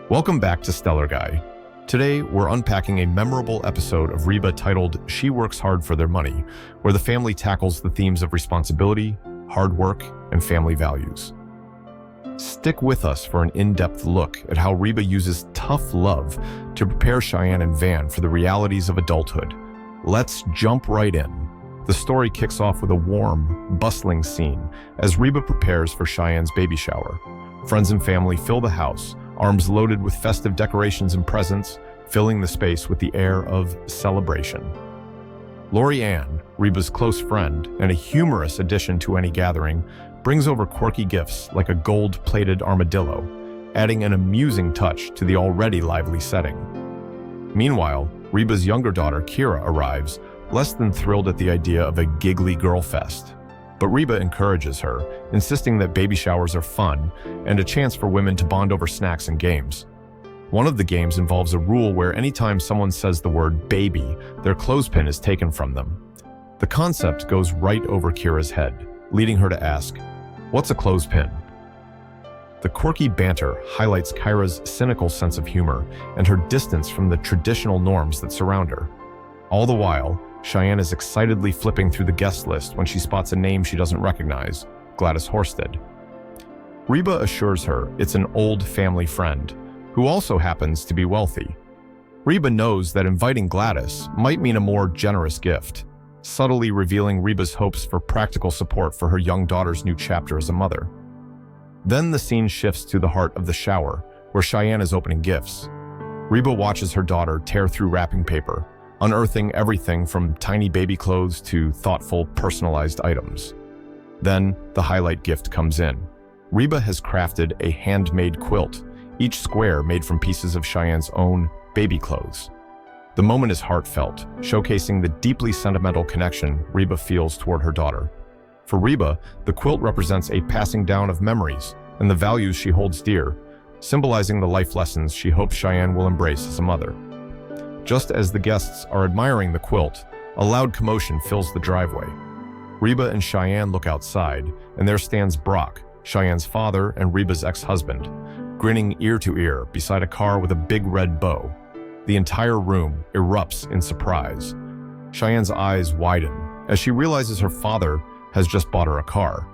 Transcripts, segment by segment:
Welcome back to Stellar Guy. Today, we're unpacking a memorable episode of Reba titled She Works Hard for Their Money, where the family tackles the themes of responsibility, hard work, and family values. Stick with us for an in-depth look at how Reba uses tough love to prepare Cheyenne and Van for the realities of adulthood. Let's jump right in. The story kicks off with a warm, bustling scene as Reba prepares for Cheyenne's baby shower. Friends and family fill the house, arms loaded with festive decorations and presents, filling the space with the air of celebration. Lori Ann, Reba's close friend and a humorous addition to any gathering, brings over quirky gifts like a gold-plated armadillo, adding an amusing touch to the already lively setting. Meanwhile, Reba's younger daughter, Kira, arrives, less than thrilled at the idea of a giggly girl fest. But Reba encourages her, insisting that baby showers are fun and a chance for women to bond over snacks and games. One of the games involves a rule where anytime someone says the word baby, their clothespin is taken from them. The concept goes right over Kira's head, leading her to ask, "What's a clothespin?" The quirky banter highlights Kyra's cynical sense of humor and her distance from the traditional norms that surround her. All the while, Cheyenne is excitedly flipping through the guest list when she spots a name she doesn't recognize, Gladys Horsted. Reba assures her it's an old family friend, who also happens to be wealthy. Reba knows that inviting Gladys might mean a more generous gift, subtly revealing Reba's hopes for practical support for her young daughter's new chapter as a mother. Then the scene shifts to the heart of the shower, where Cheyenne is opening gifts. Reba watches her daughter tear through wrapping paper, unearthing everything from tiny baby clothes to thoughtful, personalized items. Then, the highlight gift comes in. Reba has crafted a handmade quilt, each square made from pieces of Cheyenne's own baby clothes. The moment is heartfelt, showcasing the deeply sentimental connection Reba feels toward her daughter. For Reba, the quilt represents a passing down of memories and the values she holds dear, symbolizing the life lessons she hopes Cheyenne will embrace as a mother. Just as the guests are admiring the quilt, a loud commotion fills the driveway. Reba and Cheyenne look outside, and there stands Brock, Cheyenne's father and Reba's ex-husband, grinning ear to ear beside a car with a big red bow. The entire room erupts in surprise. Cheyenne's eyes widen as she realizes her father has just bought her a car.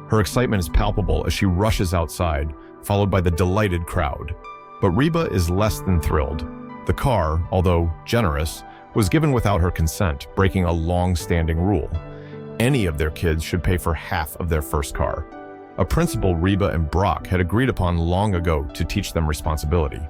Her excitement is palpable as she rushes outside, followed by the delighted crowd. But Reba is less than thrilled. The car, although generous, was given without her consent, breaking a long-standing rule. Any of their kids should pay for half of their first car, a principle Reba and Brock had agreed upon long ago to teach them responsibility.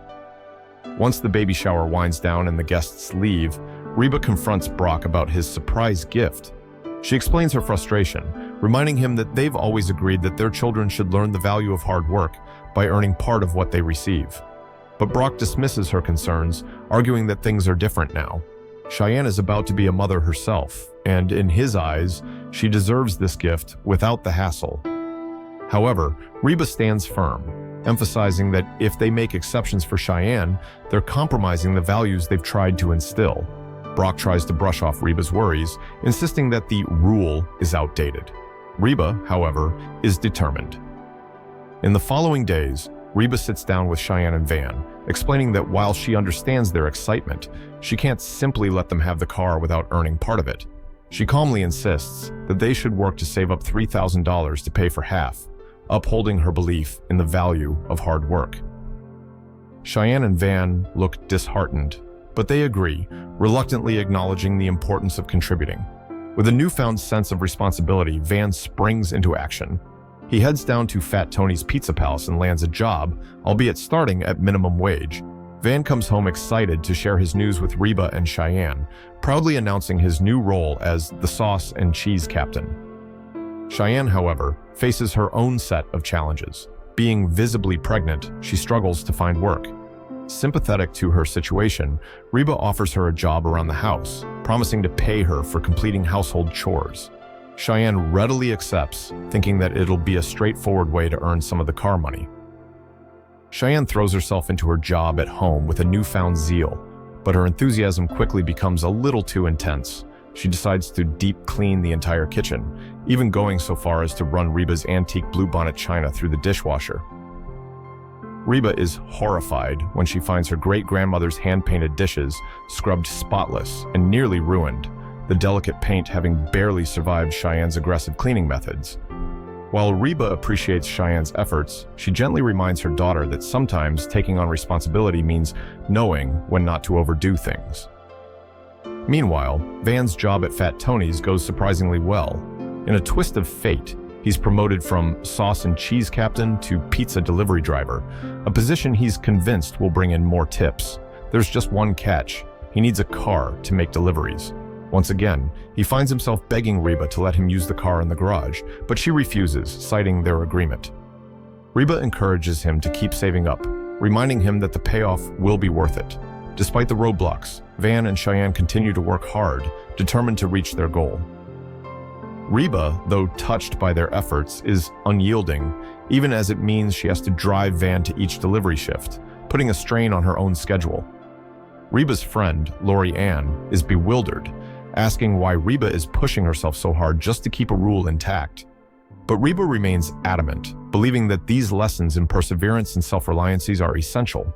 Once the baby shower winds down and the guests leave, Reba confronts Brock about his surprise gift. She explains her frustration, reminding him that they've always agreed that their children should learn the value of hard work by earning part of what they receive. But Brock dismisses her concerns, arguing that things are different now. Cheyenne is about to be a mother herself, and in his eyes, she deserves this gift without the hassle. However, Reba stands firm, emphasizing that if they make exceptions for Cheyenne, they're compromising the values they've tried to instill. Brock tries to brush off Reba's worries, insisting that the rule is outdated. Reba, however, is determined. In the following days, Reba sits down with Cheyenne and Van, explaining that while she understands their excitement, she can't simply let them have the car without earning part of it. She calmly insists that they should work to save up $3,000 to pay for half, upholding her belief in the value of hard work. Cheyenne and Van look disheartened, but they agree, reluctantly acknowledging the importance of contributing. With a newfound sense of responsibility, Van springs into action. He heads down to Fat Tony's Pizza Palace and lands a job, albeit starting at minimum wage. Van comes home excited to share his news with Reba and Cheyenne, proudly announcing his new role as the sauce and cheese captain. Cheyenne, however, faces her own set of challenges. Being visibly pregnant, she struggles to find work. Sympathetic to her situation, Reba offers her a job around the house, promising to pay her for completing household chores. Cheyenne readily accepts, thinking that it'll be a straightforward way to earn some of the car money. Cheyenne throws herself into her job at home with a newfound zeal, but her enthusiasm quickly becomes a little too intense. She decides to deep clean the entire kitchen, even going so far as to run Reba's antique bluebonnet china through the dishwasher. Reba is horrified when she finds her great-grandmother's hand-painted dishes scrubbed spotless and nearly ruined, the delicate paint having barely survived Cheyenne's aggressive cleaning methods. While Reba appreciates Cheyenne's efforts, she gently reminds her daughter that sometimes taking on responsibility means knowing when not to overdo things. Meanwhile, Van's job at Fat Tony's goes surprisingly well. In a twist of fate, he's promoted from sauce and cheese captain to pizza delivery driver, a position he's convinced will bring in more tips. There's just one catch: he needs a car to make deliveries. Once again, he finds himself begging Reba to let him use the car in the garage, but she refuses, citing their agreement. Reba encourages him to keep saving up, reminding him that the payoff will be worth it. Despite the roadblocks, Van and Cheyenne continue to work hard, determined to reach their goal. Reba, though touched by their efforts, is unyielding, even as it means she has to drive Van to each delivery shift, putting a strain on her own schedule. Reba's friend, Lori Ann, is bewildered, asking why Reba is pushing herself so hard just to keep a rule intact. But Reba remains adamant, believing that these lessons in perseverance and self-reliance are essential.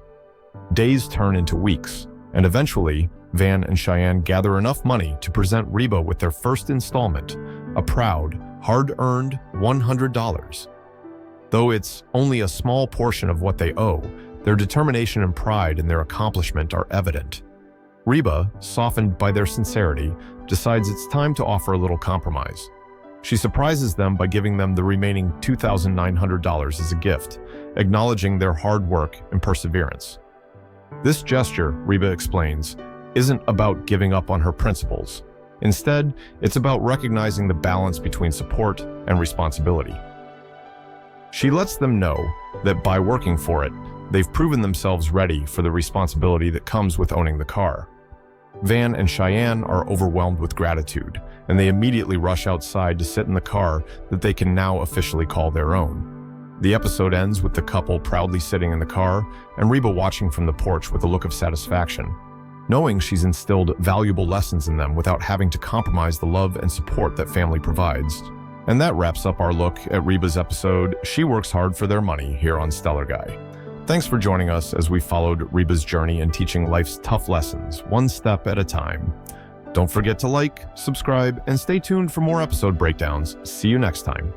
Days turn into weeks, and eventually, Van and Cheyenne gather enough money to present Reba with their first installment, a proud, hard-earned $100. Though it's only a small portion of what they owe, their determination and pride in their accomplishment are evident. Reba, softened by their sincerity, decides it's time to offer a little compromise. She surprises them by giving them the remaining $2,900 as a gift, acknowledging their hard work and perseverance. This gesture, Reba explains, isn't about giving up on her principles. Instead, it's about recognizing the balance between support and responsibility. She lets them know that by working for it, they've proven themselves ready for the responsibility that comes with owning the car. Van and Cheyenne are overwhelmed with gratitude, and they immediately rush outside to sit in the car that they can now officially call their own. The episode ends with the couple proudly sitting in the car and Reba watching from the porch with a look of satisfaction, knowing she's instilled valuable lessons in them without having to compromise the love and support that family provides. And that wraps up our look at Reba's episode, She Works Hard for Their Money, here on Stellar Guy. Thanks for joining us as we followed Reba's journey in teaching life's tough lessons, one step at a time. Don't forget to like, subscribe, and stay tuned for more episode breakdowns. See you next time.